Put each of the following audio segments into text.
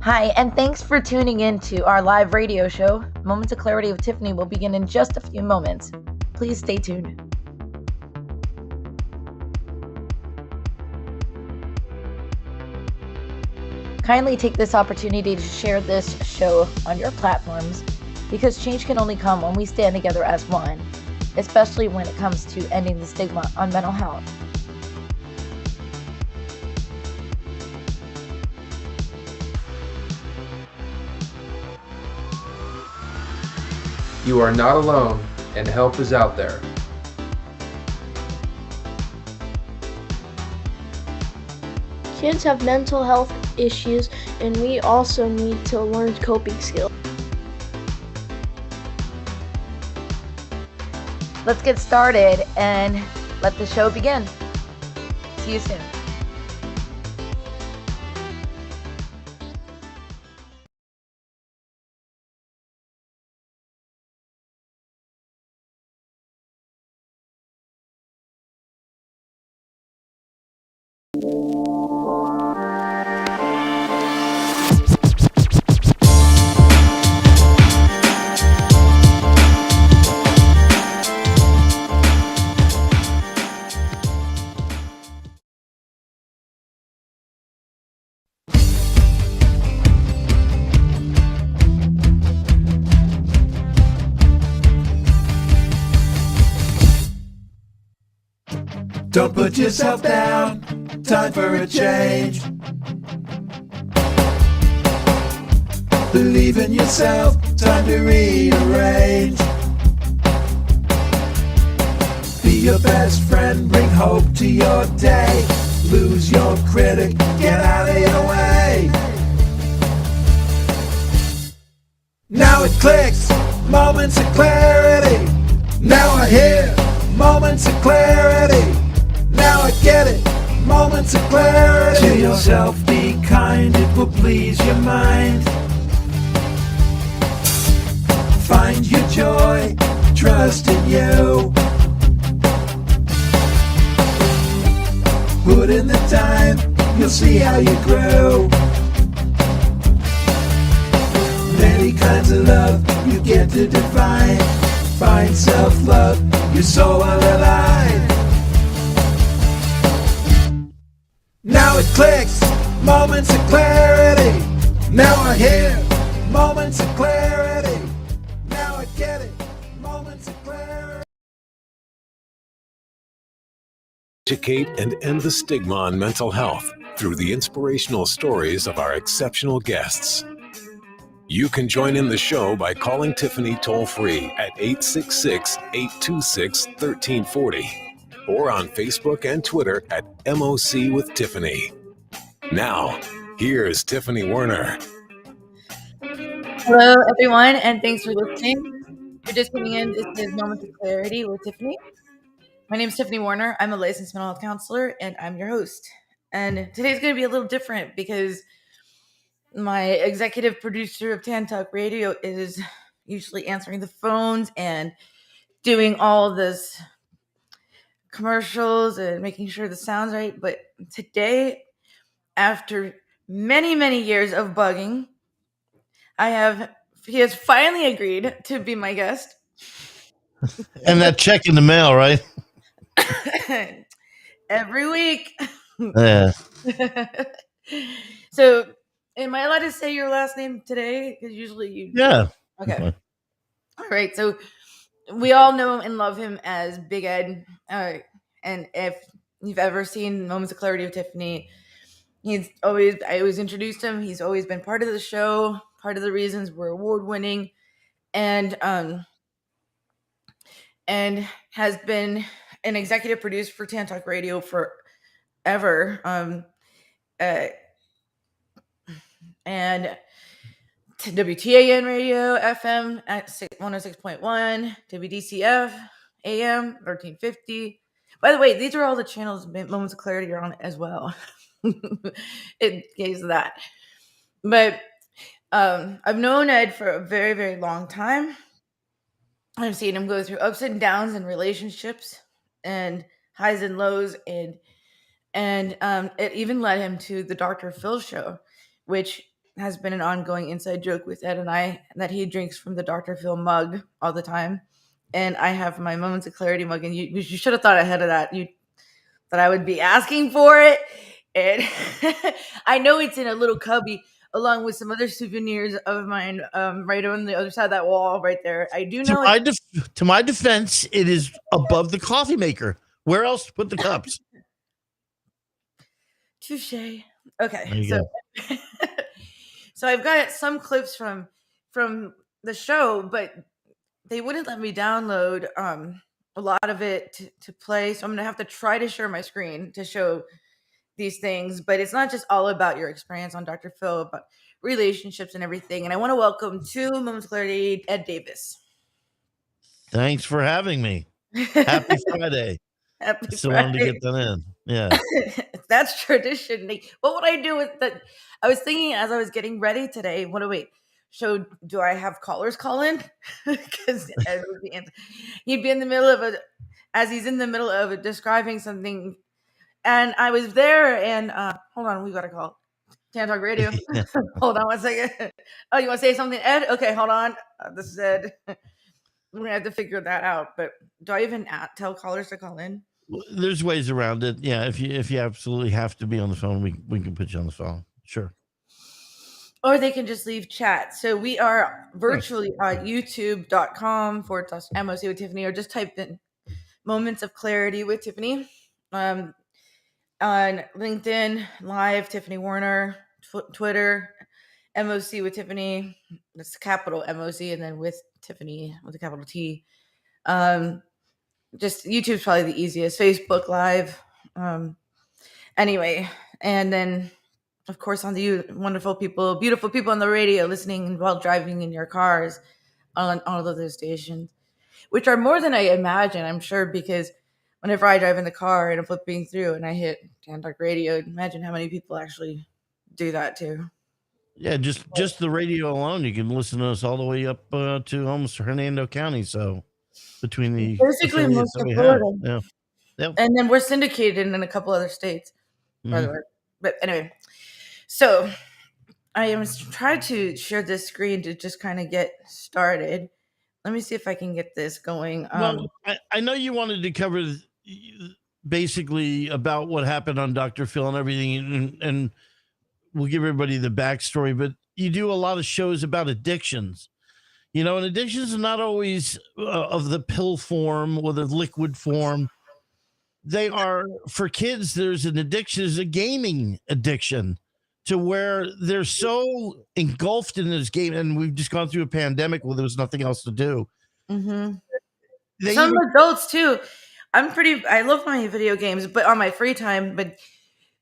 Hi, and thanks for tuning in to our live radio show. Moments of Clarity with Tiffany will begin in just a few moments. Please stay tuned. Kindly take this opportunity to share this show on your platforms because change can only come when we stand together as one, especially when it comes to ending the stigma on mental health. You are not alone, and help is out there. Kids have mental health issues, and we also need to learn coping skills. Let's get started and let the show begin. See you soon. Don't put yourself down, time for a change. Believe in yourself, time to rearrange. Be your best friend, bring hope to your day. Lose your critic, get out of your way. Now it clicks, moments of clarity. Now I hear moments of clarity. Now I get it, moments of clarity. To yourself be kind, it will please your mind. Find your joy, trust in you. Put in the time, you'll see how you grow. Many kinds of love you get to define. Find self-love, your soul will align. Now it clicks, moments of clarity. Now I hear moments of clarity. Now I get it, moments of clarity. Educate and end the stigma on mental health through the inspirational stories of our exceptional guests. You can join in the show by calling Tiffany toll-free at 866-826-1340 or on Facebook and Twitter at MOC with Tiffany. Now, here's Tiffany Werner. Hello, everyone, and thanks for listening. If you're just tuning in, this is Moments of Clarity with Tiffany. My name is Tiffany Werner. I'm a licensed mental health counselor, and I'm your host. And today's going to be a little different because my executive producer of Tan Talk Radio is usually answering the phones and doing all this commercials and making sure the sound's right. But today, after many, many years of bugging, he has finally agreed to be my guest. And that check in the mail, right? Every week. Yeah. So, am I allowed to say your last name today? Because usually you. Yeah. Okay. All right. So, we all know and love him as Big Ed. And if you've ever seen Moments of Clarity with Tiffany, I always introduced him. He's always been part of the show, part of the reasons we're award winning, and has been an executive producer for Tan Talk Radio forever. And WTAN Radio FM at 106.1, WDCF-AM 1350. By the way, these are all the channels Moments of Clarity are on as well. In case of that. But I've known Ed for a very, very long time. I've seen him go through ups and downs in relationships and highs and lows, and it even led him to the Dr. Phil show, which has been an ongoing inside joke with Ed and I that he drinks from the Dr. Phil mug all the time. And I have my Moments of Clarity mug, and you should have thought ahead of that. That I would be asking for it. And I know it's in a little cubby along with some other souvenirs of mine right on the other side of that wall right there. I do know To my defense, it is above the coffee maker. Where else to put the cups? touche. There Okay. you So go. so I've got some clips from the show, but they wouldn't let me download a lot of it to play. So I'm gonna have to try to share my screen to show these things. But it's not just all about your experience on Dr. Phil, but relationships and everything. And I want to welcome to Moments of Clarity, Ed Davis. Thanks for having me. Happy Friday. Happy Still wanted to Friday. get that in. Yeah. That's tradition. What would I do with that? I was thinking as I was getting ready today. So do I have callers call in? Because he'd be in the middle of he's in the middle of describing something, and I was there. And hold on, we got a call. Tan Talk Radio. Hold on 1 second. Oh, you want to say something, Ed? Okay, hold on. This is Ed. We're gonna have to figure that out. But do I even tell callers to call in? There's ways around it. Yeah, if you absolutely have to be on the phone, we can put you on the phone. Sure. Or they can just leave chat. So we are virtually on youtube.com/MOC with Tiffany, or just type in Moments of Clarity with Tiffany. On LinkedIn, Live, Tiffany Warner, Twitter, MOC with Tiffany. That's capital MOC, and then with Tiffany with a capital T. Just YouTube's probably the easiest. Facebook Live. Anyway, and then of course on the beautiful people on the radio listening while driving in your cars on all of those stations, which are more than I imagine, I'm sure, because whenever I drive in the car and I'm flipping through and I hit Tan Talk Radio, imagine how many people actually do that too. Yeah, just the radio alone, you can listen to us all the way up to almost Hernando County. So between the basically affiliates most that of we Florida. have, yeah. Yep. And then we're syndicated in a couple other states, by the Mhm. way. But anyway, so I am trying to share this screen to just kind of get started. Let me see if I can get this going. Well, I know you wanted to cover basically about what happened on Dr. Phil and everything, and we'll give everybody the backstory, but you do a lot of shows about addictions, and addictions are not always of the pill form or the liquid form. They are, for kids, there's an addiction, there's a gaming addiction to where they're so engulfed in this game. And we've just gone through a pandemic where there was nothing else to do. Some adults too. I love my video games, but on my free time. But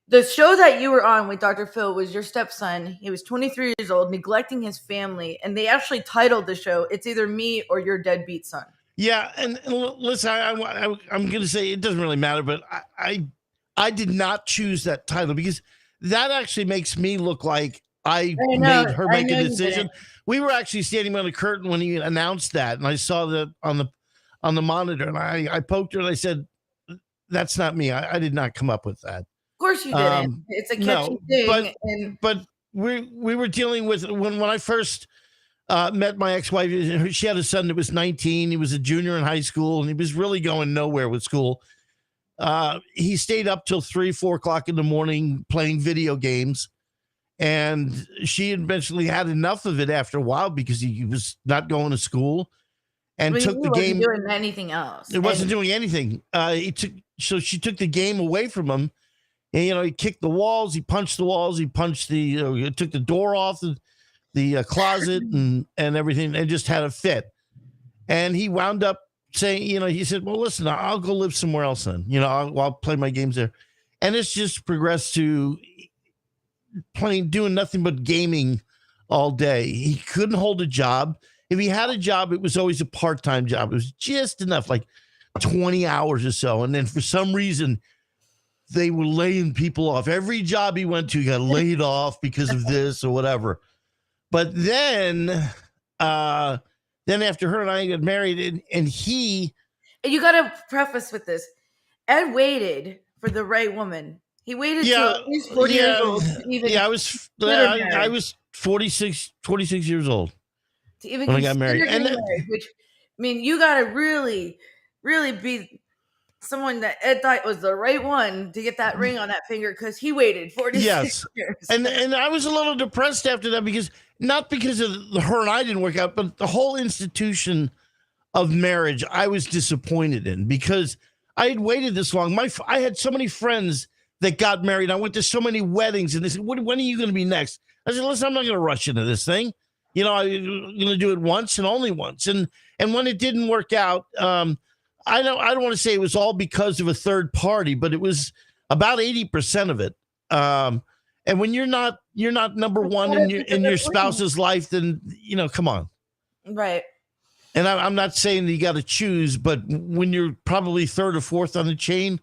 the show that you were on with Dr. Phil was your stepson. He was 23 years old, neglecting his family. And they actually titled the show, "It's Either Me or Your Deadbeat Son." Yeah, and listen, I'm going to say it doesn't really matter, but I did not choose that title because that actually makes me look like I made her make a decision. We were actually standing on the curtain when he announced that, and I saw that on the monitor, and I poked her and I said, "That's not me. I did not come up with that." Of course you didn't. It's a catchy thing. But we were dealing with when I first met my ex-wife. She had a son that was 19. He was a junior in high school, and he was really going nowhere with school. He stayed up till 3-4 o'clock in the morning playing video games, and she eventually had enough of it after a while because he was not going to school and took the game. Doing anything else. It wasn't doing anything. So she took the game away from him, and he kicked the walls, he punched the walls, he punched took the door off the closet and everything, and just had a fit. And he wound up saying, he said, "Well, listen, I'll go live somewhere else then. I'll play my games there." And it's just progressed to doing nothing but gaming all day. He couldn't hold a job. If he had a job, it was always a part-time job. It was just enough, like 20 hours or so. And then for some reason, they were laying people off. Every job he went to, he got laid off because of this or whatever. But then after her and I got married, and you got to preface with this: Ed waited for the right woman. He waited till at least 40 years old. I was 46 years old to even when I got married. consider getting married, which, I mean, you got to really, really be someone that Ed thought was the right one to get that ring on that finger because he waited 46 years. And I was a little depressed after that because not because of her and I didn't work out, but the whole institution of marriage I was disappointed in because I had waited this long. I had so many friends that got married. I went to so many weddings and they said, when are you going to be next? I said, listen, I'm not going to rush into this thing. I'm going to do it once and only once. And when it didn't work out, I don't want to say it was all because of a third party, but it was about 80% of it. And when you're not number one in your spouse's life, then come on. Right. And I'm not saying that you got to choose, but when you're probably third or fourth on the chain,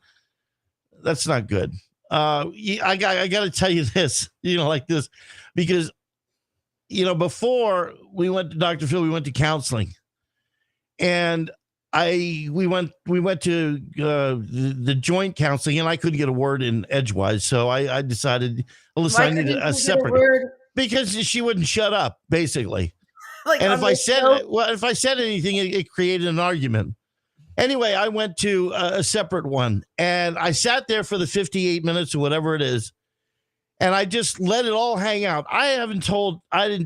that's not good. I got to tell you this, like this, because before we went to Dr. Phil, we went to counseling, and we went to the joint counseling, and I couldn't get a word in edgewise, so I decided, listen, I need a separate because she wouldn't shut up, basically. And if I said anything, it created an argument. Anyway, I went to a separate one, and I sat there for the 58 minutes or whatever it is, and I just let it all hang out. I didn't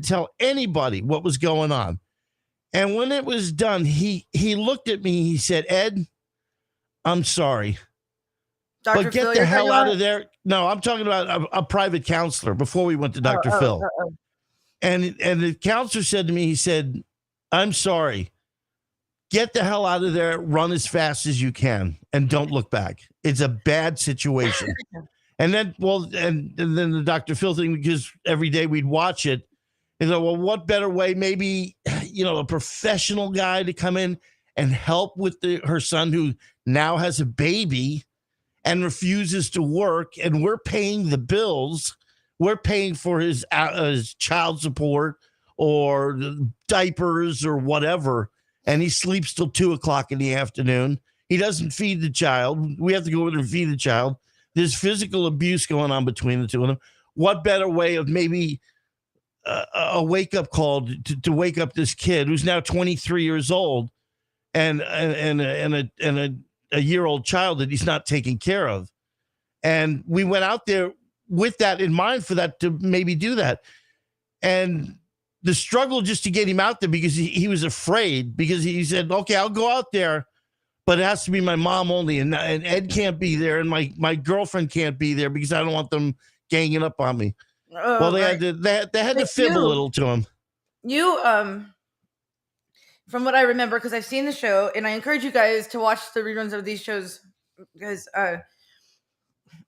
tell anybody what was going on. And when it was done, he looked at me. He said, Ed, I'm sorry. Dr. But get Phil, the hell out of there. No, I'm talking about a private counselor before we went to Dr. Phil. And the counselor said to me, he said, I'm sorry. Get the hell out of there. Run as fast as you can and don't look back. It's a bad situation. And then, and then the Dr. Phil thing, because every day we'd watch it. And so, well, what better way? Maybe, a professional guy to come in and help with her son who now has a baby and refuses to work. And we're paying the bills. We're paying for his child support or diapers or whatever. And he sleeps till 2:00 in the afternoon. He doesn't feed the child. We have to go in and feed the child. There's physical abuse going on between the two of them. What better way of maybe a wake-up call to wake up this kid who's now 23 years old and a year-old child that he's not taking care of. And we went out there with that in mind for that to maybe do that. And the struggle just to get him out there because he was afraid because he said, okay, I'll go out there, but it has to be my mom only. And Ed can't be there. And my girlfriend can't be there because I don't want them ganging up on me. Well, they had to fib a little to him. You, from what I remember, because I've seen the show, and I encourage you guys to watch the reruns of these shows because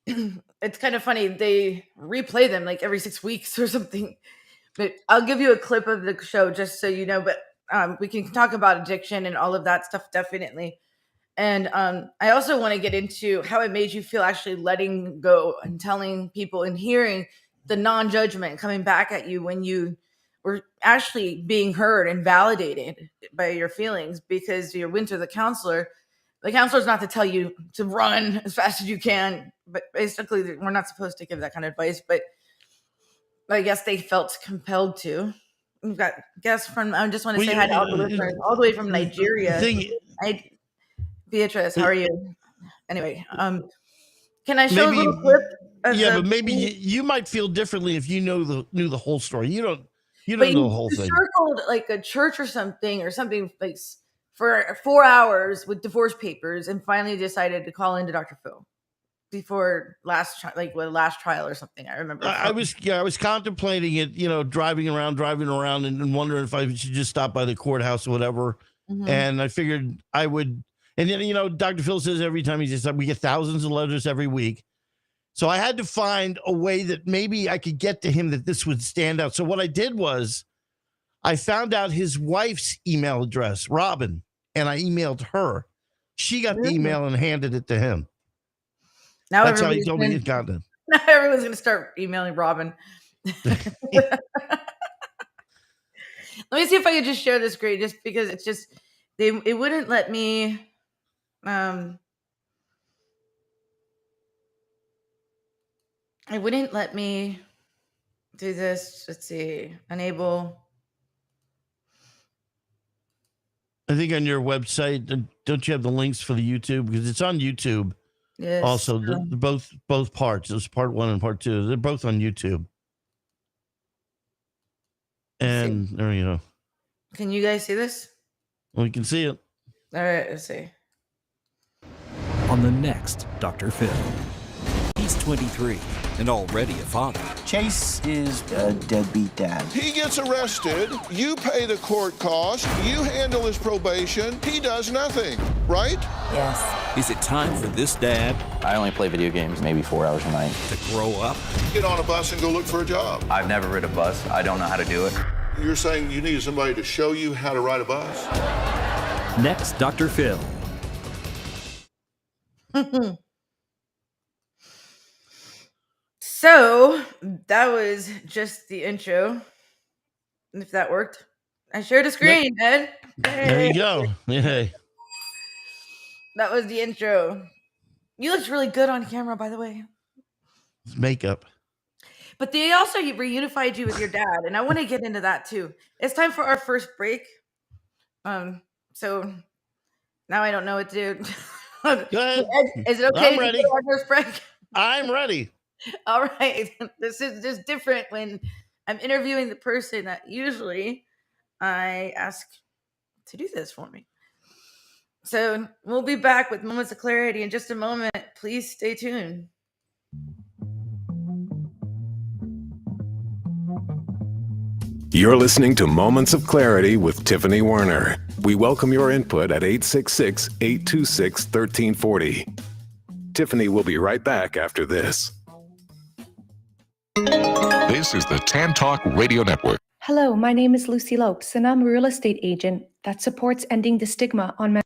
it's kind of funny. They replay them like every 6 weeks or something. But I'll give you a clip of the show just so you know. But we can talk about addiction and all of that stuff definitely. And I also want to get into how it made you feel actually letting go and telling people and hearing the non-judgment coming back at you when you were actually being heard and validated by your feelings because you went to the counselor. The counselor's not to tell you to run as fast as you can, but basically we're not supposed to give that kind of advice, but I guess they felt compelled to. We've got guests from, I just want to say hi to all the listeners, all the way from Nigeria. Beatrice, how are you? Anyway, can I show a little clip? But maybe you might feel differently if you knew the whole story. You don't know the whole thing. Circled like a church or something like for 4 hours with divorce papers, and finally decided to call into Dr. Phil before last trial or something. I remember. I was contemplating it, driving around and wondering if I should just stop by the courthouse or whatever. Mm-hmm. And I figured I would. And then, Dr. Phil says every time he says we get thousands of letters every week. So I had to find a way that maybe I could get to him that this would stand out. So what I did was I found out his wife's email address, Robin, and I emailed her. She got the email and handed it to him. Now that's how he told me he'd gotten it. Now everyone's going to start emailing Robin. Let me see if I could just share this screen, just because it's just it wouldn't let me. It wouldn't let me do this. Let's see. Enable. I think on your website, don't you have the links for the YouTube? Because it's on YouTube. Yes. Also, both parts. There's part 1 and part 2. They're both on YouTube. And there you go. Can you guys see this? We can see it. All right, let's see. On the next Dr. Phil. He's 23 and already a father. Chase is a deadbeat dad. He gets arrested, you pay the court cost, you handle his probation, he does nothing, right? Yes. Is it time for this dad I only play video games maybe 4 hours a night. to grow up? Get on a bus and go look for a job. I've never rid a bus. I don't know how to do it. You're saying you needed somebody to show you how to ride a bus? Next Dr. Phil. So that was just the intro. If that worked, I shared a screen, Ed. There you go. Yeah. That was the intro. You looked really good on camera, by the way. It's makeup. But they also reunified you with your dad, and I want to get into that too. It's time for our first break. So now I don't know what to do. Go ahead. Is it okay I'm to ready. go our first break? I'm ready. All right. This is just different when I'm interviewing the person that usually I ask to do this for me. So we'll be back with Moments of Clarity in just a moment. Please stay tuned. You're listening to Moments of Clarity with Tiffany Werner. We welcome your input at 866-826-1340. Tiffany will be right back after this. This is the TAN Talk Radio Network. Hello, my name is Lucy Lopes, and I'm a real estate agent that supports ending the stigma on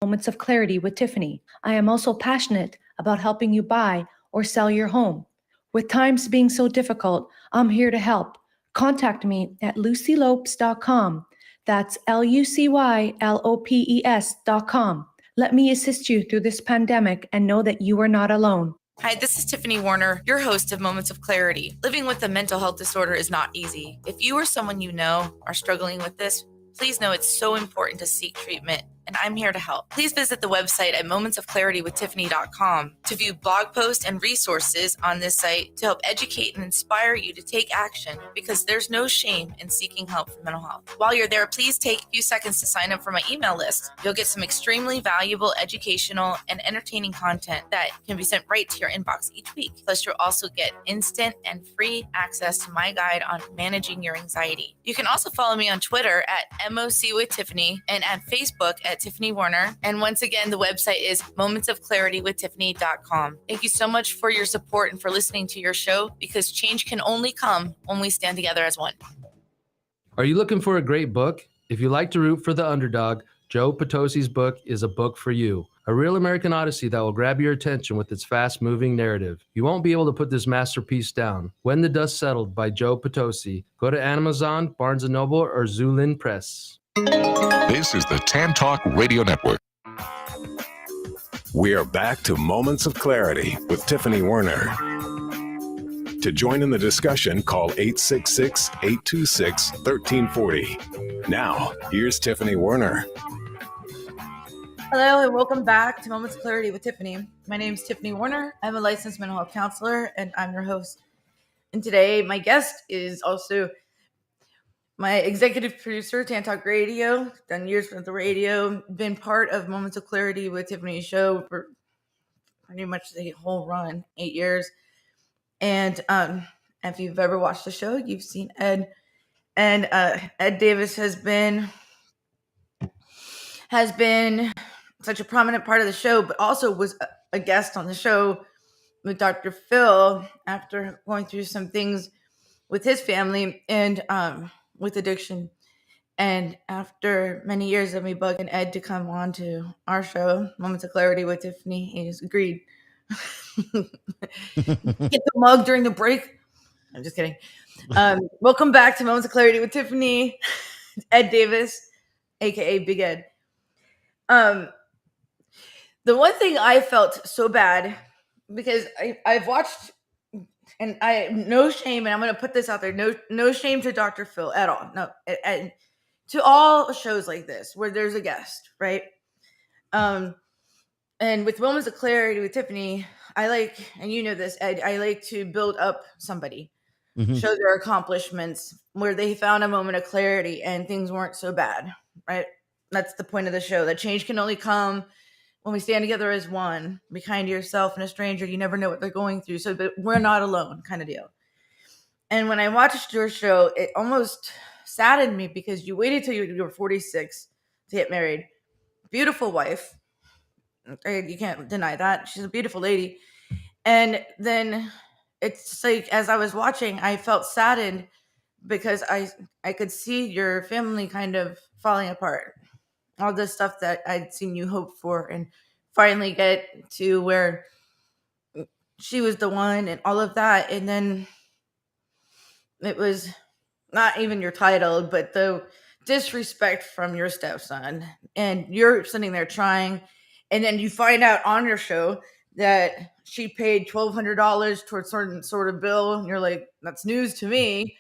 Moments of Clarity with Tiffany. I am also passionate about helping you buy or sell your home. With times being so difficult, I'm here to help. Contact me at lucylopes.com. That's LUCYLOPES.com. Let me assist you through this pandemic and know that you are not alone. Hi, this is Tiffany Werner, your host of Moments of Clarity. Living with a mental health disorder is not easy. If you or someone you know are struggling with this, please know it's so important to seek treatment, and I'm here to help. Please visit the website at momentsofclaritywithtiffany.com to view blog posts and resources on this site to help educate and inspire you to take action, because there's no shame in seeking help for mental health. While you're there, please take a few seconds to sign up for my email list. You'll get some extremely valuable educational and entertaining content that can be sent right to your inbox each week. Plus, you'll also get instant and free access to my guide on managing your anxiety. You can also follow me on Twitter at MOC with Tiffany and at Facebook at Tiffany Werner. And once again, the website is momentsofclaritywithtiffany.com. Thank you so much for your support and for listening to your show, because change can only come when we stand together as one. Are you looking for a great book? If you like to root for the underdog, Joe Potosi's book is a book for you. A real American Odyssey that will grab your attention with its fast-moving narrative. You won't be able to put this masterpiece down. When the Dust Settled by Joe Potosi. Go to Amazon, Barnes & Noble, or Zulin Press. This is the TAN Talk Radio Network. We are back to Moments of Clarity with Tiffany Werner. To join in the discussion, call 866-826-1340. Now, here's Tiffany Werner. Hello and welcome back to Moments of Clarity with Tiffany. My name is Tiffany Werner. I'm a licensed mental health counselor and I'm your host. And today my guest is also my executive producer, TAN Talk Radio. Done years with the radio, been part of Moments of Clarity with Tiffany's show for pretty much the whole run, 8 years. And if you've ever watched the show, you've seen Ed. And Ed Davis has been such a prominent part of the show, but also was a guest on the show with Dr. Phil after going through some things with his family and with addiction. And after many years of me bugging Ed to come on to our show, Moments of Clarity with Tiffany, he just agreed. Get the mug during the break. I'm just kidding. Welcome back to Moments of Clarity with Tiffany. Ed Davis, aka Big Ed. The one thing I felt so bad, because I've watched and I no shame, and I'm going to put this out there, no shame to Dr. Phil at all. No, and to all shows like this where there's a guest, right? And with Moments of Clarity with Tiffany, I like, and you know this, Ed, I like to build up somebody, show their accomplishments where they found a moment of clarity and things weren't so bad, right? That's the point of the show. That change can only come when we stand together as one. Be kind to yourself and a stranger. You never know what they're going through. So that we're not alone, kind of deal. And when I watched your show, it almost saddened me because you waited till you were 46 to get married. Beautiful wife. You can't deny that. She's a beautiful lady. And then it's like, as I was watching, I felt saddened because I could see your family kind of falling apart. All the stuff that I'd seen you hope for and finally get to where she was the one and all of that. And then it was not even your title, but the disrespect from your stepson. And you're sitting there trying. And then you find out on your show that she paid $1,200 towards certain sort of bill. And you're like, that's news to me.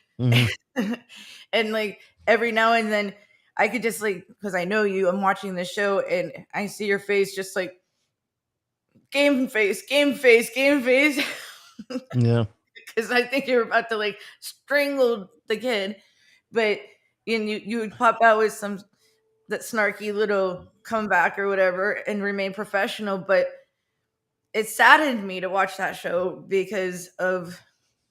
And like every now and then I could just like, because I know you, I'm watching the show and I see your face just like game face. Yeah. Because I think you're about to like strangle the kid. But you would pop out with some that snarky little comeback or whatever and remain professional. But it saddened me to watch that show because of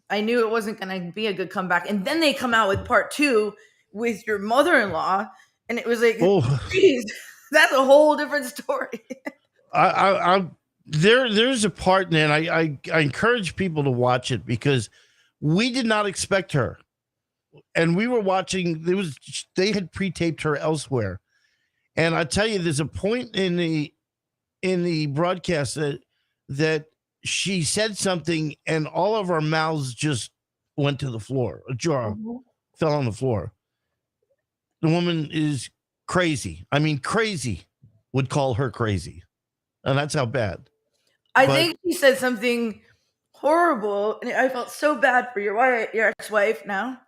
I knew it wasn't going to be a good comeback. And then they come out with part 2 with your mother-in-law. And it was like, geez, that's a whole different story. There's a part, and I encourage people to watch it because we did not expect her. And we were watching, they had pre-taped her elsewhere. And I tell you, there's a point in the broadcast that she said something and all of our mouths just went to the floor. A jaw fell on the floor. The woman is crazy. I mean, crazy would call her crazy. And that's how bad. I think she said something horrible. And I felt so bad for your ex-wife now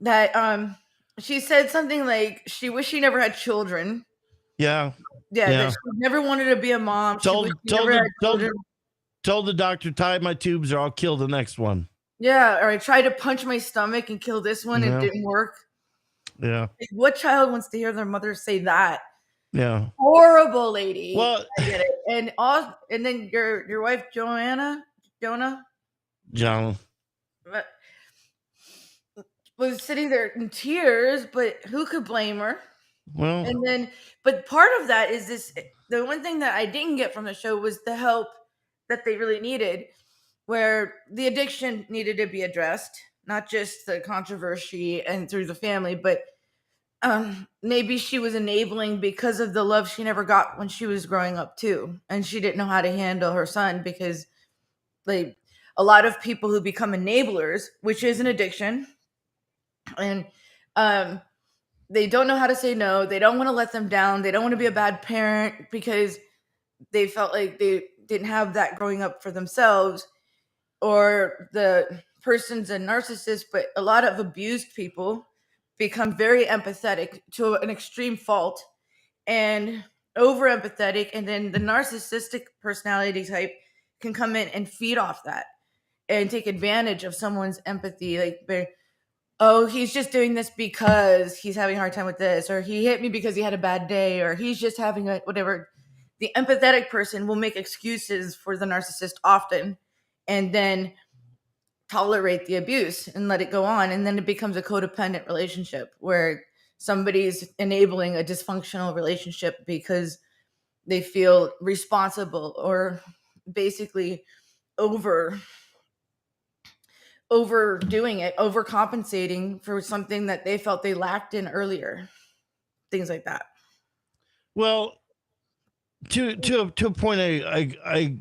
that she said something like she wished she never had children. Yeah. That she never wanted to be a mom. Told the doctor, tie my tubes or I'll kill the next one. Yeah, or I tried to punch my stomach and kill this one. It didn't work. Yeah. Like, what child wants to hear their mother say that? Yeah. Horrible lady. Well, I get it. And then your wife Johnna was sitting there in tears, but who could blame her? Well, and then, but part of that is this, the one thing that I didn't get from the show was the help that they really needed, where the addiction needed to be addressed, not just the controversy and through the family, but maybe she was enabling because of the love she never got when she was growing up too. And she didn't know how to handle her son because like a lot of people who become enablers, which is an addiction, and they don't know how to say no. They don't want to let them down. They don't want to be a bad parent because they felt like they didn't have that growing up for themselves, or the person's a narcissist. But a lot of abused people become very empathetic to an extreme fault and over empathetic. And then the narcissistic personality type can come in and feed off that and take advantage of someone's empathy. Like, oh, he's just doing this because he's having a hard time with this, or he hit me because he had a bad day, or he's just having a whatever. The empathetic person will make excuses for the narcissist often and then tolerate the abuse and let it go on. And then it becomes a codependent relationship where somebody's enabling a dysfunctional relationship because they feel responsible or basically overdoing it, overcompensating for something that they felt they lacked in earlier. Things like that. Well, to a point, I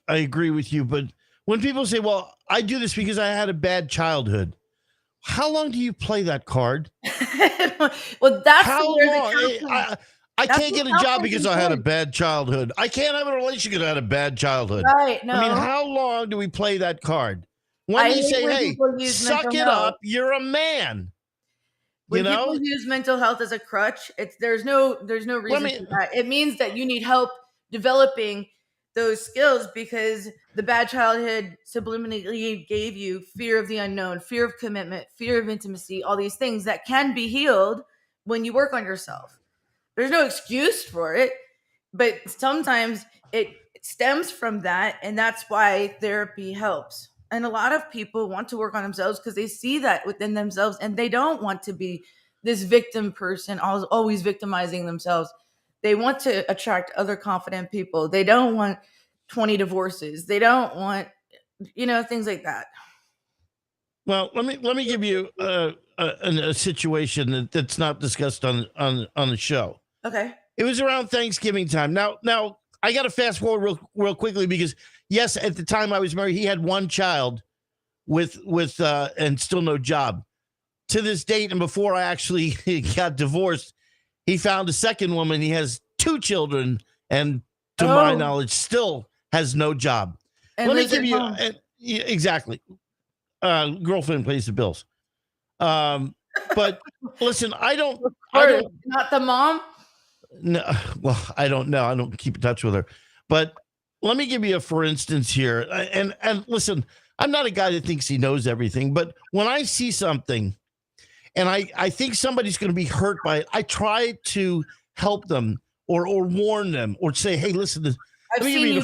agree with you. But when people say, "Well, I do this because I had a bad childhood," how long do you play that card? Well, that's how long. I can't get a job because I had a bad childhood. I can't have a relationship because I had a bad childhood. Right? No. I mean, how long do we play that card? When I you hate say, when hey, people use suck mental it health. up, you're a man. When people use mental health as a crutch, there's no reason for that. It means that you need help developing those skills because the bad childhood subliminally gave you fear of the unknown, fear of commitment, fear of intimacy, all these things that can be healed when you work on yourself. There's no excuse for it, but sometimes it stems from that, and that's why therapy helps. And a lot of people want to work on themselves because they see that within themselves, and they don't want to be this victim person always victimizing themselves. They want to attract other confident people. They don't want 20 divorces. They don't want, things like that. Well, let me give you a situation that's not discussed on the show. Okay. It was around Thanksgiving time. Now I got to fast forward real quickly because yes, at the time I was married, he had one child with and still no job. To this date, and before I actually got divorced, he found a second woman. He has 2 children, and to my knowledge, still has no job. And let me give you exactly. Girlfriend pays the bills. But listen, I don't not the mom. No, well, I don't know. I don't keep in touch with her. But let me give you a for instance here. And listen, I'm not a guy that thinks he knows everything, but when I see something and I think somebody's going to be hurt by it, I try to help them or warn them or say, hey, listen, let me give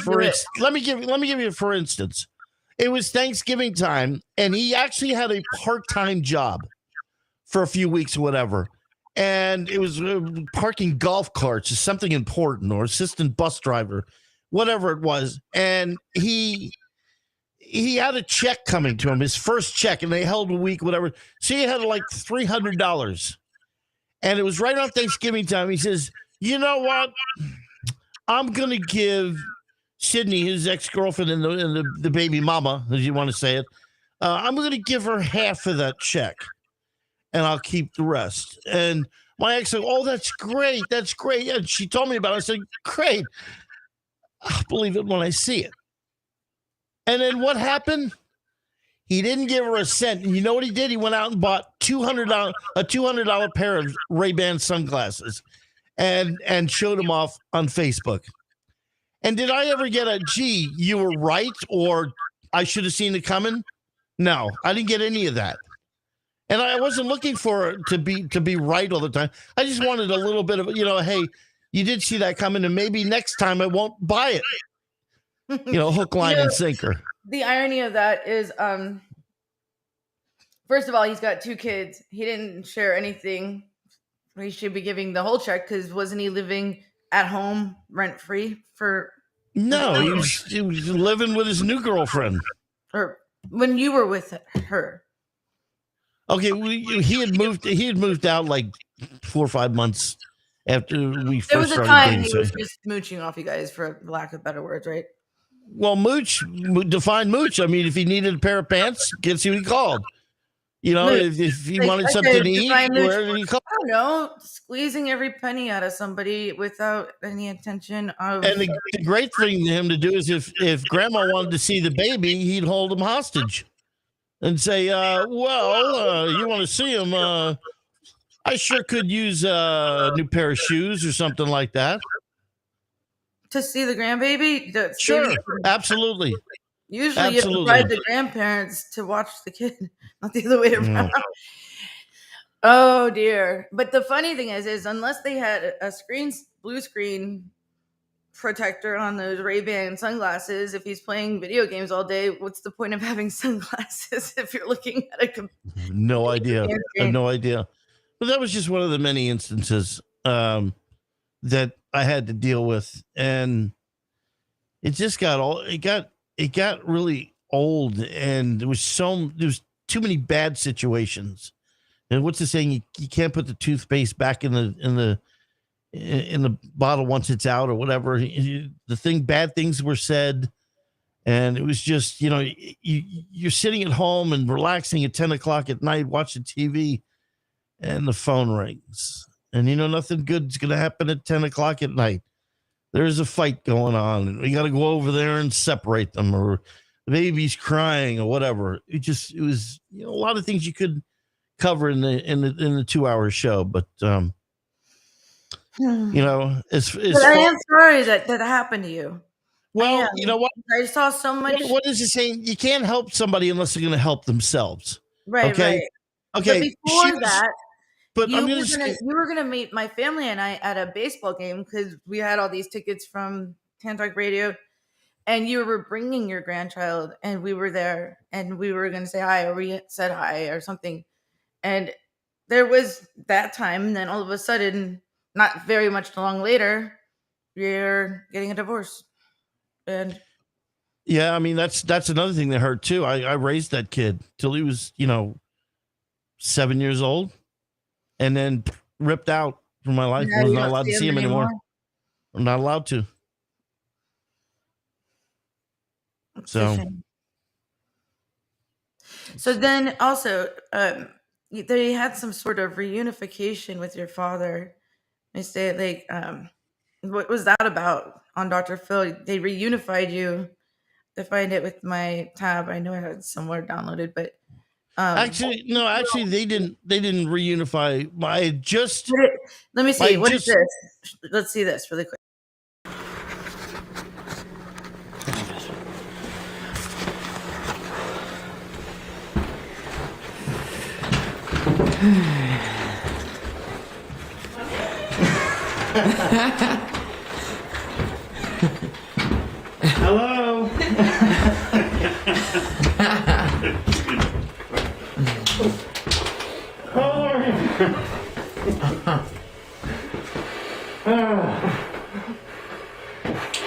you a for instance. It was Thanksgiving time, and he actually had a part-time job for a few weeks or whatever. And it was parking golf carts is something important, or assistant bus driver, whatever it was. And he had a check coming to him, his first check, and they held a week, whatever. So he had like $300. And it was right around Thanksgiving time. He says, you know what? I'm going to give Sydney, his ex-girlfriend and the baby mama, as you want to say it, I'm going to give her half of that check. And I'll keep the rest. And my ex said, oh, that's great. That's great. And she told me about it. I said, great. I'll believe it when I see it. And then what happened? He didn't give her a cent. And you know what he did? He went out and bought a $200 pair of Ray-Ban sunglasses and showed them off on Facebook. And did I ever get a, gee, you were right, or I should have seen it coming? No, I didn't get any of that. And I wasn't looking for it to be right all the time. I just wanted a little bit of, hey, you did see that coming, and maybe next time I won't buy it. Hook, line, and sinker. The irony of that is, first of all, he's got 2 kids. He didn't share anything. He should be giving the whole check because wasn't he living at home rent-free for? No, he was living with his new girlfriend. Or when you were with her. Okay, he had moved out like 4 or 5 months after we first started dating. There was a time he was just mooching off you guys, for lack of better words, right? Well, define mooch. I mean, if he needed a pair of pants, guess who he called? If he wanted something to eat, where did he call? I don't know, squeezing every penny out of somebody without any intention of. And the great thing to him to do is if grandma wanted to see the baby, he'd hold him hostage. And say, you want to see him? I sure could use a new pair of shoes or something like that. To see the grandbaby? Sure, absolutely. Usually you provide the grandparents to watch the kid, not the other way around. Oh, dear. But the funny thing is unless they had a blue screen protector on those Ray-Ban sunglasses, if he's playing video games all day, what's the point of having sunglasses if you're looking at a computer? No idea. I have no idea. But that was just one of the many instances that I had to deal with, and it just it got really old, and there was too many bad situations. And what's the saying? You can't put the toothpaste back in the bottle once it's out or whatever. Bad things were said, and it was just, you're sitting at home and relaxing at 10 o'clock at night, watching TV, and the phone rings, and nothing good's going to happen at 10 o'clock at night. There's a fight going on, and we got to go over there and separate them, or the baby's crying or whatever. It was a lot of things you could cover in the 2-hour show, but it's but I am sorry that happened to you. Well, you know what? I saw so much. What is it saying? You can't help somebody unless they're going to help themselves. Right. Okay. Right. Okay. But before that, but you were gonna meet my family and I at a baseball game because we had all these tickets from Tan Talk Radio, and you were bringing your grandchild, and we were there, and we were gonna say hi, or we said hi or something, and there was that time, and then all of a sudden, not very much long later, you're getting a divorce, and yeah, I mean that's another thing that hurt too. I raised that kid till he was 7 years old, and then ripped out from my life. I was not allowed to see him anymore. I'm not allowed to. So then also, they had some sort of reunification with your father. They say what was that about on Dr. Phil? They reunified you. To find it with my tab, I know I had it somewhere downloaded, but actually they didn't reunify. Let me see. What is this? Let's see this really quick. Hello. How are you?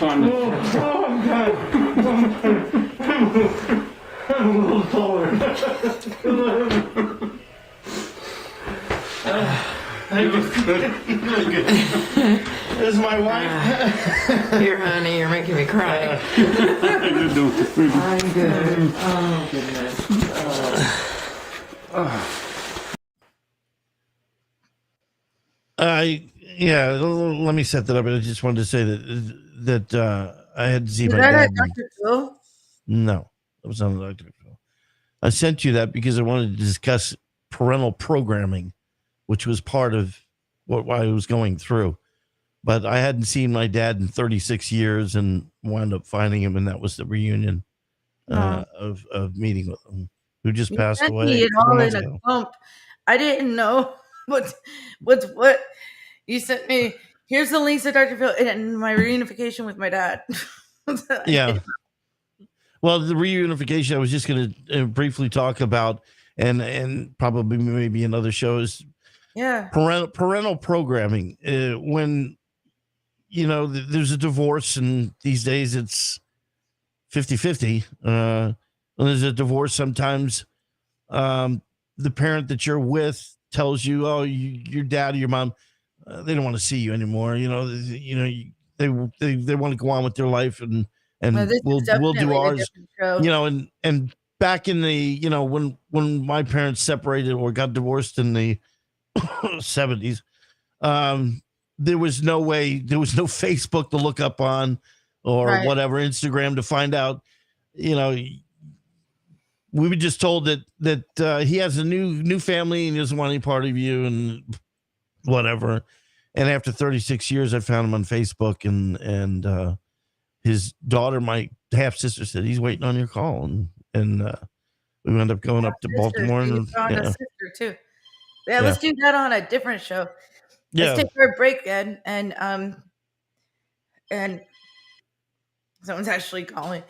I'm good. I'm a little taller. You look good. You look good. This is my wife. Here, honey, you're making me cry. I'm good. Oh, goodness. Let me set that up. I just wanted to say that I had to see my dad. dad. Dr. Phil? No, it was on Dr. Phil. I sent you that because I wanted to discuss parental programming, which was part of what I was going through. But I hadn't seen my dad in 36 years and wound up finding him, and that was the reunion of meeting with him, who just passed away. It all in a clump. I didn't know what you sent me. Here's the links to Dr. Phil and my reunification with my dad. Yeah. Well, the reunification I was just going to briefly talk about, and probably maybe in other shows. Yeah. Parental programming. When there's a divorce, and these days it's 50-50. When there's a divorce, sometimes the parent that you're with tells you, "Oh, your dad or your mom, they don't want to see you anymore." They want to go on with their life, and we'll do ours. And back in the when my parents separated or got divorced in the 70s, there was no Facebook to look up on or whatever, Instagram to find out. We were just told that he has a new family and he doesn't want any part of you and whatever. And after 36 years, I found him on Facebook, and his daughter, my half sister, said he's waiting on your call, and we wound up going up to Baltimore. A sister too. Yeah, let's do that on a different show. Let's take our break, Ed, and someone's actually calling.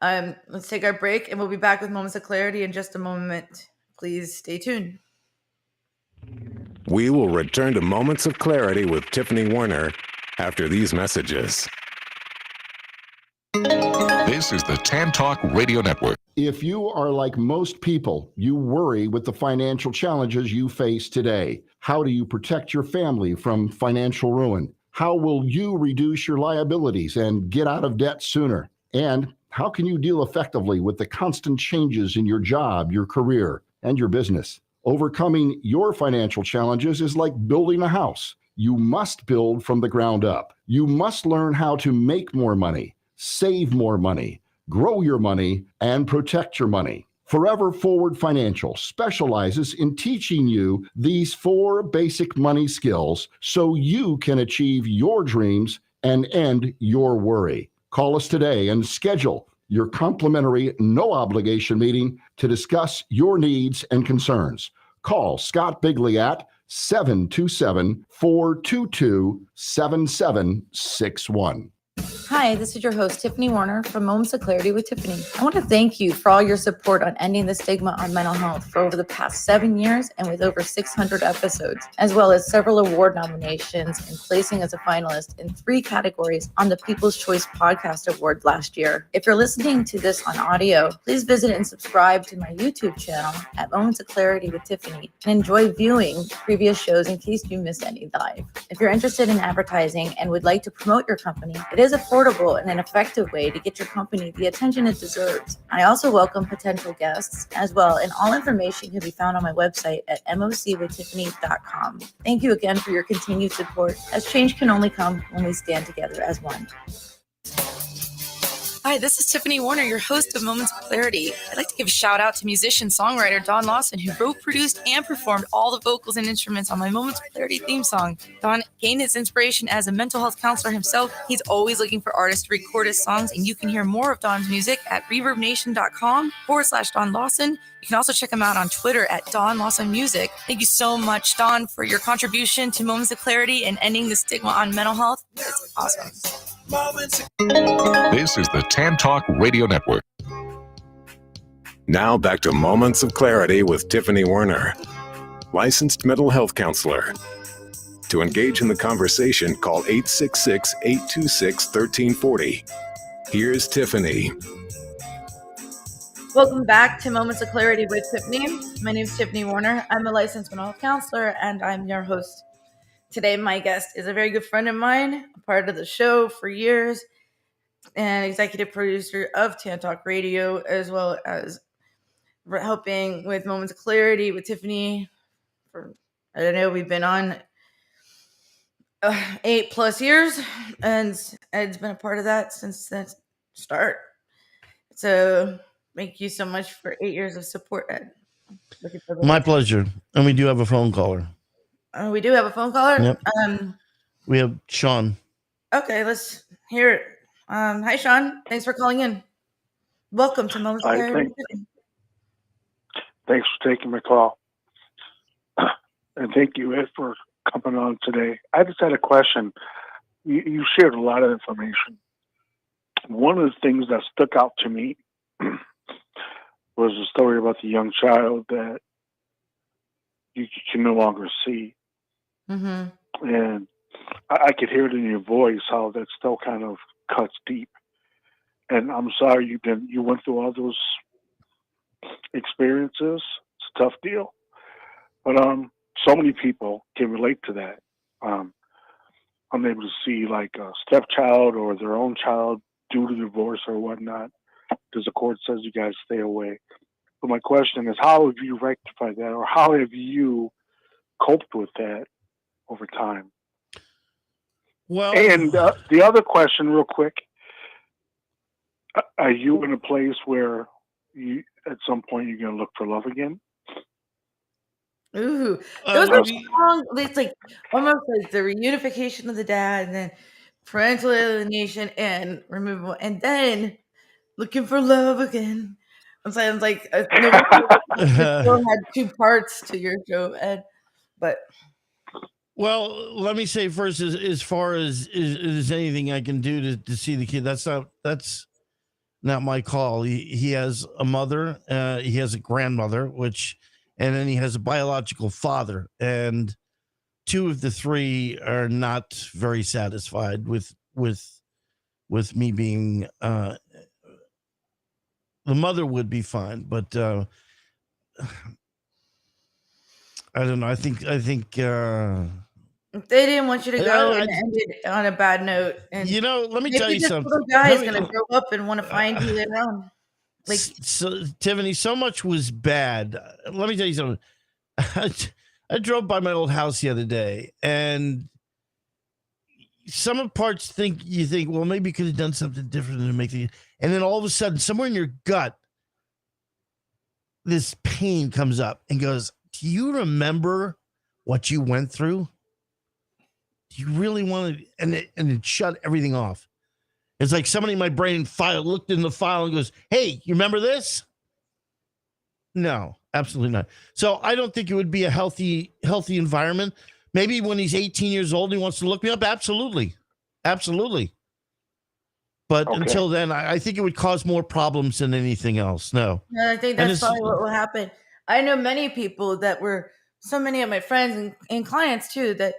Let's take our break, and we'll be back with Moments of Clarity in just a moment. Please stay tuned. We will return to Moments of Clarity with Tiffany Warner after these messages. This is the Tan Talk Radio Network. If you are like most people, you worry with the financial challenges you face today. How do you protect your family from financial ruin? How will you reduce your liabilities and get out of debt sooner? And how can you deal effectively with the constant changes in your job, your career, and your business? Overcoming your financial challenges is like building a house. You must build from the ground up. You must learn how to make more money, save more money, grow your money, and protect your money. Forever Forward Financial specializes in teaching you these 4 basic money skills so you can achieve your dreams and end your worry. Call us today and schedule your complimentary, no-obligation meeting to discuss your needs and concerns. Call Scott Bigley at 727-422-7761. Hi, this is your host, Tiffany Warner from Moments of Clarity with Tiffany. I want to thank you for all your support on ending the stigma on mental health for over the past 7 years and with over 600 episodes, as well as several award nominations and placing as a finalist in 3 categories on the People's Choice Podcast Award last year. If you're listening to this on audio, please visit and subscribe to my YouTube channel at Moments of Clarity with Tiffany and enjoy viewing previous shows in case you missed any live. If you're interested in advertising and would like to promote your company, it is affordable and an effective way to get your company the attention it deserves. I also welcome potential guests as well, and all information can be found on my website at mocwithtiffany.com. Thank you again for your continued support, as change can only come when we stand together as one. Hi, this is Tiffany Warner, your host of Moments of Clarity. I'd like to give a shout out to musician-songwriter Don Lawson, who wrote, produced, and performed all the vocals and instruments on my Moments of Clarity theme song. Don gained his inspiration as a mental health counselor himself. He's always looking for artists to record his songs, and you can hear more of Don's music at reverbnation.com/Don Lawson. You can also check him out on Twitter at Don Lawson Music. Thank you so much, Don, for your contribution to Moments of Clarity and ending the stigma on mental health. It's awesome. This is the Tan Talk Radio Network. Now back to Moments of Clarity with Tiffany Warner, licensed mental health counselor. To engage in the conversation, call 866-826-1340. Here's Tiffany. Welcome back to Moments of Clarity with Tiffany. My name is Tiffany Warner. I'm a licensed mental health counselor, and I'm your host. Today, my guest is a very good friend of mine, a part of the show for years, and executive producer of Tan Talk Radio, as well as helping with Moments of Clarity with Tiffany. I don't know, we've been on 8+ years, and Ed's been a part of that since the start. So thank you so much for 8 years of support, Ed. My pleasure. And we do have a phone caller. We do have a phone caller. Yep. We have Sean. Okay, let's hear it. Hi, Sean. Thanks for calling in. Welcome to Moments of Clarity. Thanks for taking my call. And thank you, Ed, for coming on today. I just had a question. You shared a lot of information. One of the things that stuck out to me was the story about the young child that you can no longer see. Mm-hmm. And I could hear it in your voice how that still kind of cuts deep. And I'm sorry you went through all those experiences. It's a tough deal. But so many people can relate to that. I'm able to see like a stepchild or their own child due to divorce or whatnot, because the court says you guys stay away. But my question is, how have you rectified that, or how have you coped with that over time? Well, and the other question, real quick, are you in a place where you, at some point, you're going to look for love again? Ooh, those are strong. It's like almost like the reunification of the dad, and then parental alienation and removal, and then looking for love again. It sounds like you still had 2 parts to your show, Ed. But well, let me say first, as far as is anything I can do to see the kid, that's not my call. He has a mother, he has a grandmother, and then he has a biological father, and 2 of the 3 are not very satisfied with me being. The mother would be fine, but I don't know. I think if they didn't want you to go and end it on a bad note, and let me tell you something. Little guy is going to grow up and want to find you later on. Like, so, Tiffany, so much was bad. Let me tell you something. I drove by my old house the other day, and some parts you think, well, maybe you could have done something different to make the, and then all of a sudden, somewhere in your gut, this pain comes up and goes, do you remember what you went through? Do you really want to? And it shut everything off. It's like somebody in my brain looked in the file and goes, hey, you remember this? No, absolutely not. So I don't think it would be a healthy environment. Maybe when he's 18 years old, he wants to look me up. Absolutely. Absolutely. But until then, I think it would cause more problems than anything else. No. I think that's probably what will happen. I know many people that were, so many of my friends and clients too, that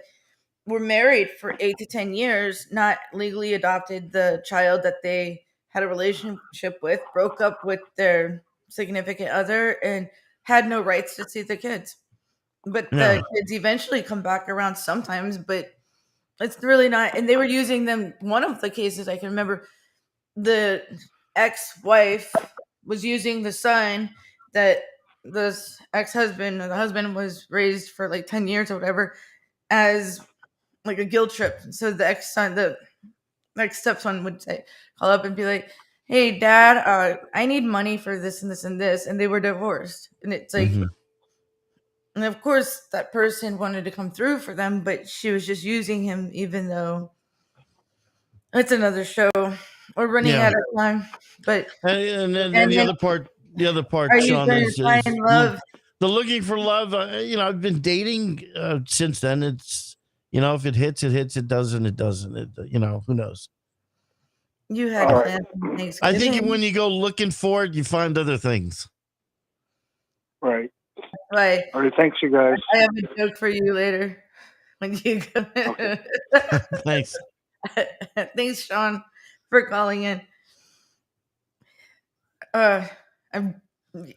were married for 8 to 10 years, not legally adopted the child that they had a relationship with, broke up with their significant other, and had no rights to see the kids. But the kids eventually come back around sometimes, but it's really not. And they were using them. One of the cases I can remember, the ex-wife was using the son that this ex-husband or the husband was raised for like 10 years or whatever as like a guilt trip. So the ex-stepson would call up and be like, hey, Dad, I need money for this and this and this. And they were divorced. And it's like, and of course that person wanted to come through for them, but she was just using him, even though it's another show. We're running out of time. But and the other part, Sean, is love. The looking for love. I've been dating since then. It's, if it hits, it hits. It doesn't, it doesn't. Who knows? You had plans. I think when you go looking for it, you find other things. Right. Right. All right. Thanks, you guys. I have a joke for you later when you go. Thanks. Thanks, Sean, for calling in.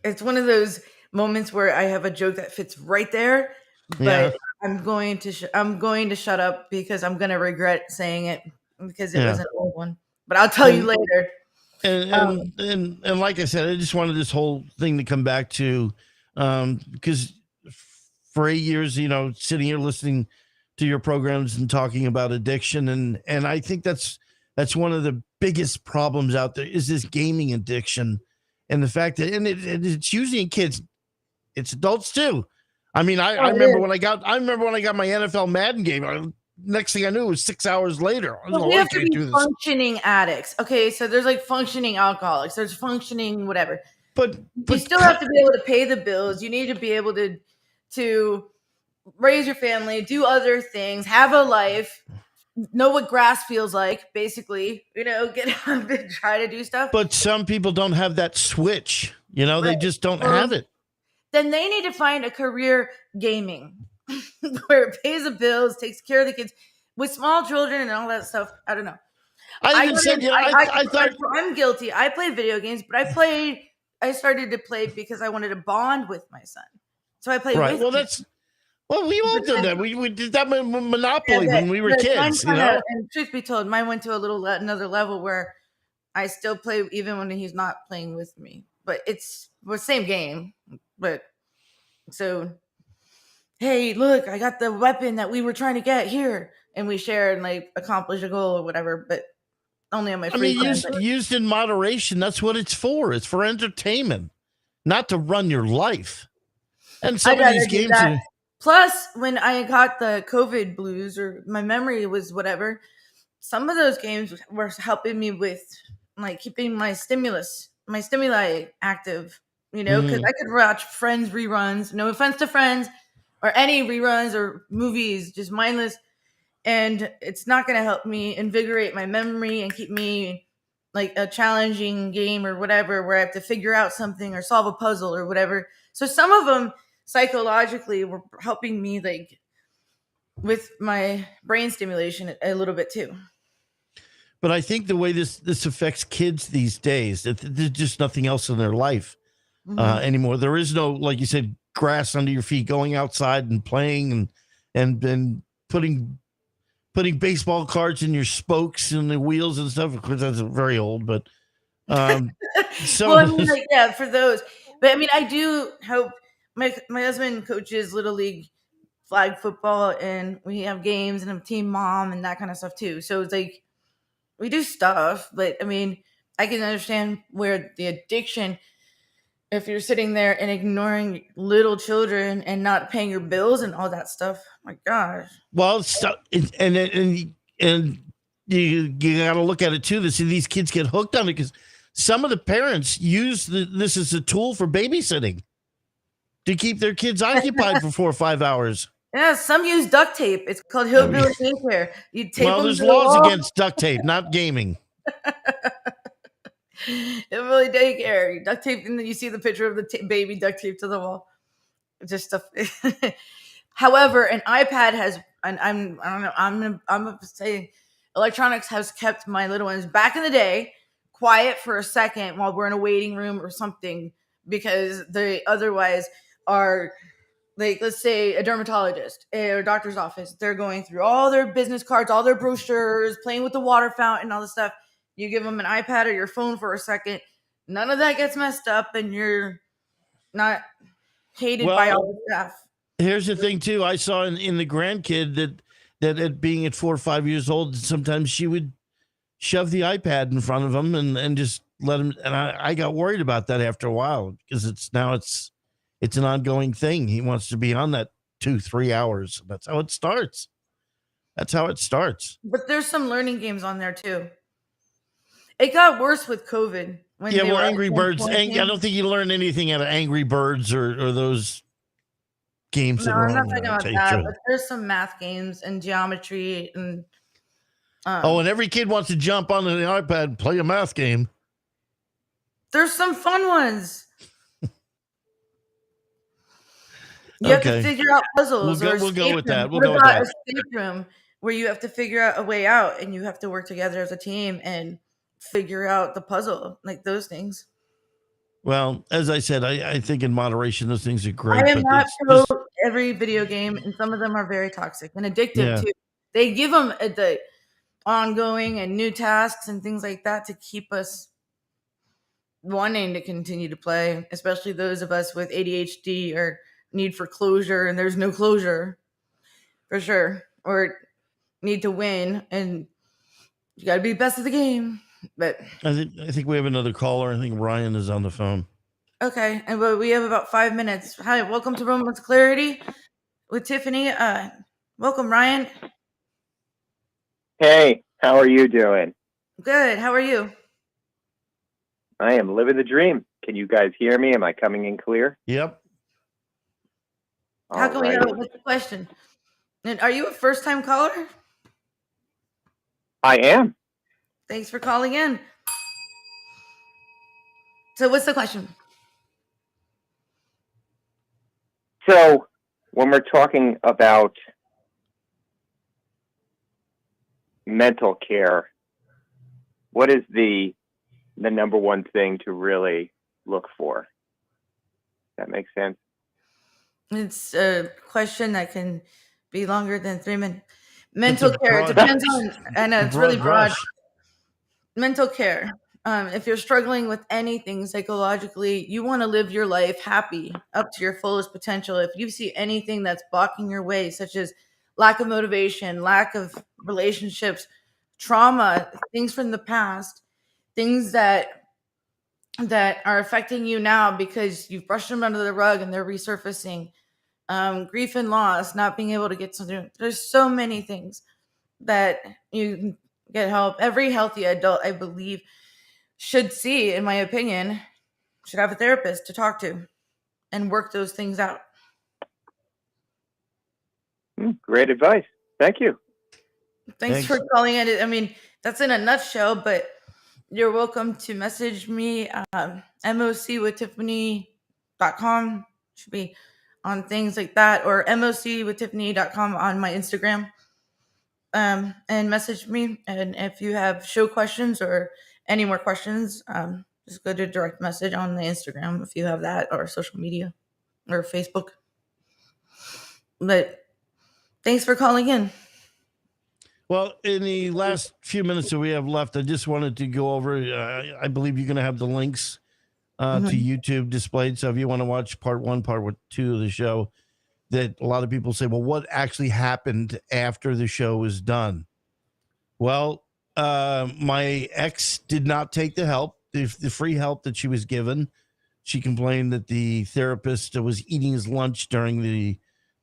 It's one of those moments where I have a joke that fits right there, but I'm going to shut up because I'm going to regret saying it because it was an old one. But I'll tell you later. And like I said, I just wanted this whole thing to come back to, because for 8 years, sitting here listening to your programs and talking about addiction, and I think that's one of the biggest problems out there is this gaming addiction, and the fact that it's usually in kids, it's adults too. I mean, I remember when I got my NFL Madden game. Next thing I knew, it was 6 hours later. We have to be functioning addicts. Okay, so there's like functioning alcoholics. There's functioning whatever. But you still have to be able to pay the bills. You need to be able to raise your family, do other things, have a life, know what grass feels like, basically. Get up and try to do stuff. But some people don't have that switch. They just don't have it. Then they need to find a career gaming where it pays the bills, takes care of the kids with small children and all that stuff. I don't know. I'm guilty. I play video games, but I started to play because I wanted to bond with my son. So I played with him. We all did that. We did that with Monopoly when we were kids. And truth be told, mine went to another level where I still play even when he's not playing with me. But it's the same game. But so, hey, look, I got the weapon that we were trying to get here, and we share and like accomplish a goal or whatever. But only on my free time. Used in moderation. That's what it's for. It's for entertainment, not to run your life. And some of these games. Plus, when I got the COVID blues or my memory was whatever, some of those games were helping me with like keeping my stimuli active. Because I could watch Friends reruns. No offense to Friends, or any reruns or movies, just mindless. And it's not going to help me invigorate my memory and keep me like a challenging game or whatever, where I have to figure out something or solve a puzzle or whatever. So some of them psychologically were helping me like with my brain stimulation a little bit too. But I think the way this affects kids these days, that there's just nothing else in their life anymore. There is no, like you said, grass under your feet, going outside and playing and putting baseball cards in your spokes and the wheels and stuff. Of course, that's very old, but for those. But I mean, I do hope my husband coaches Little League flag football, and we have games and I'm team mom and that kind of stuff too. So it's like we do stuff, but I mean, I can understand where the addiction, if you're sitting there and ignoring little children and not paying your bills and all that stuff. My gosh. Well, and you got to look at it too. These kids get hooked on it because some of the parents use this as a tool for babysitting to keep their kids occupied for 4 or 5 hours. Yeah, some use duct tape. It's called hillbilly daycare. You tape them there's to the laws wall. against duct tape, not gaming. Hillbilly daycare. You duct tape, and then you see the picture of the baby duct tape to the wall. Just stuff. However, an iPad has, and I don't know. I'm gonna say, electronics has kept my little ones back in the day quiet for a second while we're in a waiting room or something, because they otherwise are. Like, let's say a dermatologist or a doctor's office, they're going through all their business cards, all their brochures, playing with the water fountain, all this stuff. You give them an iPad or your phone for a second, none of that gets messed up, and you're not hated by all the staff. Here's the thing too. I saw in the grandkid that at being at 4 or 5 years old, sometimes she would shove the iPad in front of him and just let him. And I got worried about that after a while, because it's an ongoing thing. He wants to be on that 2-3 hours. That's how it starts. But there's some learning games on there too. It got worse with COVID. Angry Birds. I don't think you learn anything out of Angry Birds or those games. No, I'm not talking about that. But there's some math games and geometry and. And every kid wants to jump onto the iPad and play a math game. There's some fun ones. You have to figure out puzzles. We'll go with that. What about escape room, where you have to figure out a way out and you have to work together as a team and figure out the puzzle, like those things. Well, as I said, I think in moderation, those things are great. I am not pro every video game, and some of them are very toxic and addictive too. They give them the ongoing and new tasks and things like that to keep us wanting to continue to play, especially those of us with ADHD or need for closure, and there's no closure for sure, or need to win, and you got to be best of the game. But I think we have another caller. I think Ryan is on the phone. Okay, and we have about 5 minutes. Hi, welcome to Moments of Clarity with Tiffany. Welcome, Ryan. Hey, how are you doing? Good. How are you? I am living the dream. Can you guys hear me? Am I coming in clear? Yep. How can we know? What's the question? And are you a first-time caller? I am. Thanks for calling in. So what's the question? So when we're talking about mental care, what is the number one thing to really look for? That makes sense. It's a question that can be longer than 3 minutes. Mental care, it depends on, I know it's really broad. Mental care. If you're struggling with anything psychologically, you want to live your life happy, up to your fullest potential. If you see anything that's blocking your way, such as lack of motivation, lack of relationships, trauma, things from the past, things that are affecting you now because you've brushed them under the rug and they're resurfacing, grief and loss, not being able to get something. There's so many things that you can get help. Every healthy adult, I believe, should see, in my opinion, should have a therapist to talk to and work those things out. Great advice. Thank you. Thanks for calling in. I mean, that's in a nutshell, but you're welcome to message me, mocwithtiffany.com. Should be on things like that, or mocwithtiffany.com on my Instagram. And message me. And if you have show questions or any more questions, just go to direct message on the Instagram if you have that, or social media or Facebook. But thanks for calling in. Well, in the last few minutes that we have left, I just wanted to go over, I believe you're going to have the links to YouTube displayed. So if you want to watch part 1, part 2 of the show, that a lot of people say, well, what actually happened after the show was done? Well, my ex did not take the help, the free help that she was given. She complained that the therapist was eating his lunch during the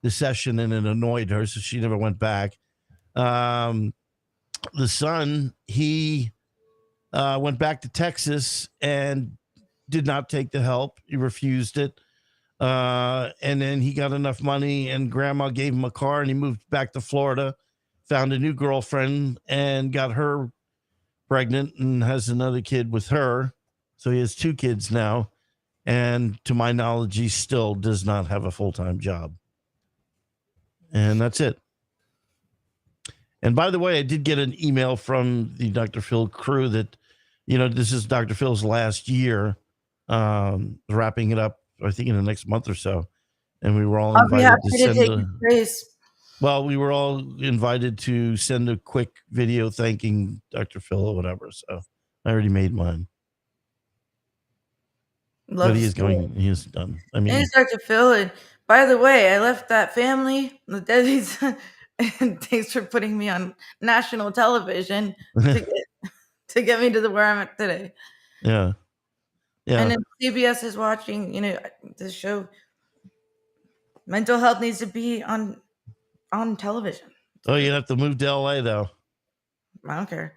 session, and it annoyed her, so she never went back. The son, he went back to Texas and did not take the help. He refused it. And then he got enough money, and grandma gave him a car, and he moved back to Florida, found a new girlfriend, and got her pregnant and has another kid with her. So he has 2 kids now. And to my knowledge, he still does not have a full-time job. And that's it. And by the way, I did get an email from the Dr. Phil crew that, this is Dr. Phil's last year, wrapping it up, I think, in the next month or so. And we were all invited to send we were all invited to send a quick video thanking Dr. Phil or whatever. So I already made mine. But he is done. I mean, and Dr. Phil. And by the way, I left that family, the Deadies, and thanks for putting me on national television to get me to where I'm at today. Yeah. Yeah. And then CBS is watching, this show. Mental health needs to be on television. Oh, you have to move to LA though. I don't care.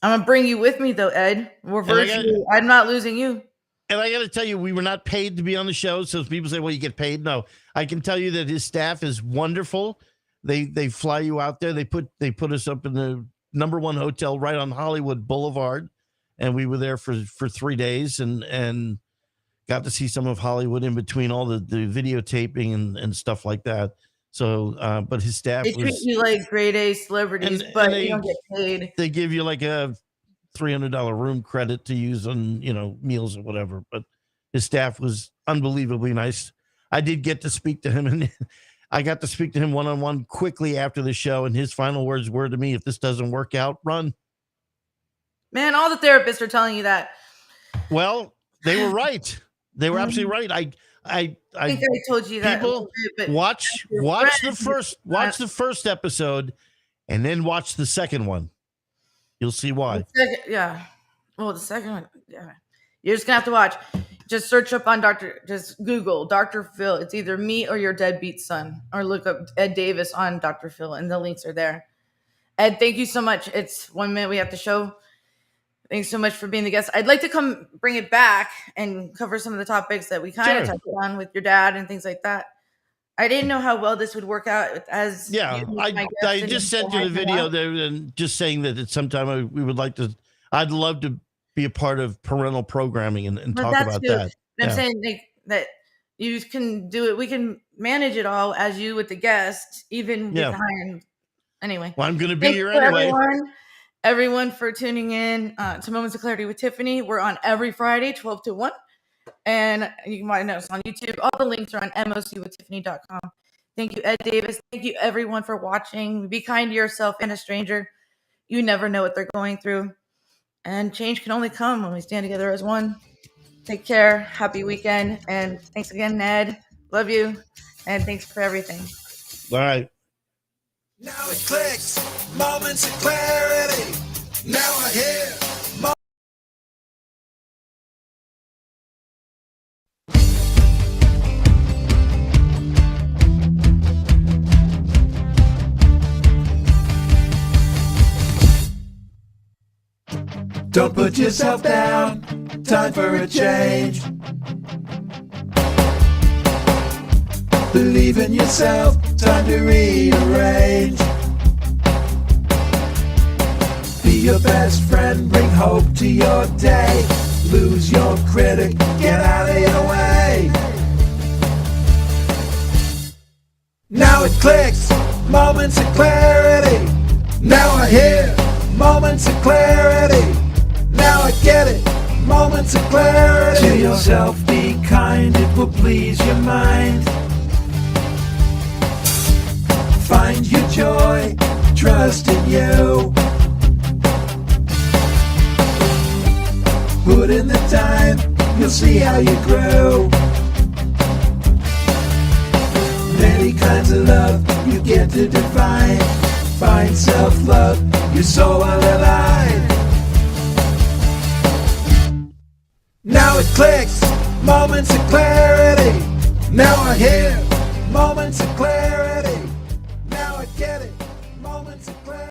I'm gonna bring you with me though, Ed. We're virtually. I'm not losing you. And I got to tell you, we were not paid to be on the show. So people say, well, you get paid. No, I can tell you that his staff is wonderful. They fly you out there. They put us up in the #1 hotel right on Hollywood Boulevard. And we were there for 3 days and got to see some of Hollywood in between all the videotaping and stuff like that. So, but his staff treat you like grade A celebrities, but you don't get paid. They give you like a $300 room credit to use on, meals or whatever. But his staff was unbelievably nice. I did get to speak to him, and I got to speak to him one-on-one quickly after the show. And his final words were to me, if this doesn't work out, run. Man, all the therapists are telling you that. Well, they were right. They were absolutely right. I think I told you that. People, watch the first episode, and then watch the second one. You'll see why. Well, the second one, yeah. You're just gonna have to watch. Just search up on just Google Dr. Phil. It's either me or your deadbeat son, or look up Ed Davis on Dr. Phil, and the links are there. Ed, thank you so much. It's 1 minute we have to show. Thanks so much for being the guest. I'd like to come bring it back and cover some of the topics that we kind of touched on with your dad and things like that. I didn't know how well this would work out as I just sent you the video there and just saying that at some time we would like to. I'd love to be a part of parental programming and talk about that. I'm saying that you can do it. We can manage it all as you with the guest, even behind. Anyway, well, I'm going to be here anyway. Everyone for tuning in to Moments of Clarity with Tiffany. We're on every Friday, 12 to 1. And you can find us on YouTube. All the links are on mocwithtiffany.com. Thank you, Ed Davis. Thank you, everyone, for watching. Be kind to yourself and a stranger. You never know what they're going through. And change can only come when we stand together as one. Take care. Happy weekend. And thanks again, Ned. Love you. And thanks for everything. All right. Now it clicks. Moments of clarity. Now I hear. Don't put yourself down. Time for a change. Believe in yourself. Time to rearrange. Be your best friend. Bring hope to your day. Lose your critic. Get out of your way. Now it clicks. Moments of clarity. Now I hear. Moments of clarity. Now I get it, moments of clarity. To yourself be kind, it will please your mind. Find your joy, trust in you. Put in the time, you'll see how you grow. Many kinds of love you get to define. Find self-love, you're so alive. Now it clicks, moments of clarity. Now I hear moments of clarity. Now I get it, moments of clarity.